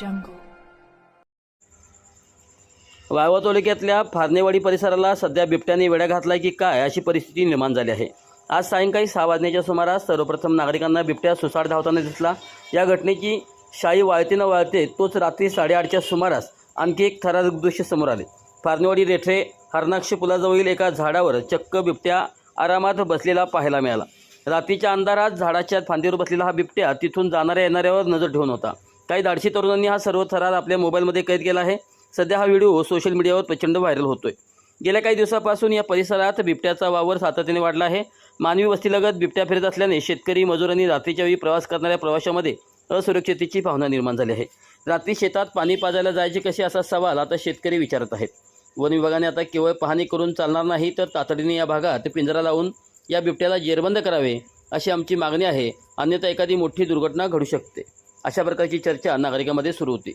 jungle. Walwa तालुक्यातल्या फारणेवाडी परिसराला सध्या बिबट्याने वेढा घातलाय की काय अशी परिस्थिती निर्माण झाली आहे। आज सायंकाळी 6 वाजण्याच्या सुमारास सर्वप्रथम नागरिकांना बिबट्या सुसाट धावताना दिसला। या घटनेची शाई वाळते न वाळते तोच रात्री 8:30च्या सुमारास आणखी एक थरारक दृश्य समोर आले। फारणेवाडी रेठे हरणाक्ष पुलाजवळील एका झाडावर चक्क बिबट्या आरामात बसलेला पाहायला मिळाला। रात्रीच्या अंधारात झाडाच्या फांदीवर बसलेला हा बिबट्या तिथून जाणाऱ्या येणाऱ्यावर नजर ठेवून होता। काही धाडसी तरुणांनी हा सर्व थरार आपल्या मोबाईलमध्ये कैद केला आहे। सध्या हा व्हिडिओ सोशल मीडियावर प्रचंड व्हायरल होतोय। गेल्या काही दिवसापासून या परिसरात बिबट्याचा वावर सातत्याने वाढला आहे। मानवी वस्तीलगत बिबट्या फिरत असल्याने शेतकरी मजुरांनी रात्रीच्या वेळी प्रवास करणाऱ्या प्रवाशामध्ये असुरक्षिततेची भावना निर्माण झाली आहे। रात्री शेतात पाणी पाजायला जायचे कसे असा सवाल आता शेतकरी विचारत आहेत। वन विभागाने आता केवळ पाहणी करून चालणार नाही तर तातडीने या भागात पिंजरा लावून या बिबट्याला जेरबंद करावे अशी आमची मागणी आहे, अन्यथा एखादी मोठी दुर्घटना घडू शकते। अशा प्रकारची चर्चा नागरिकांमध्ये सुरू होती।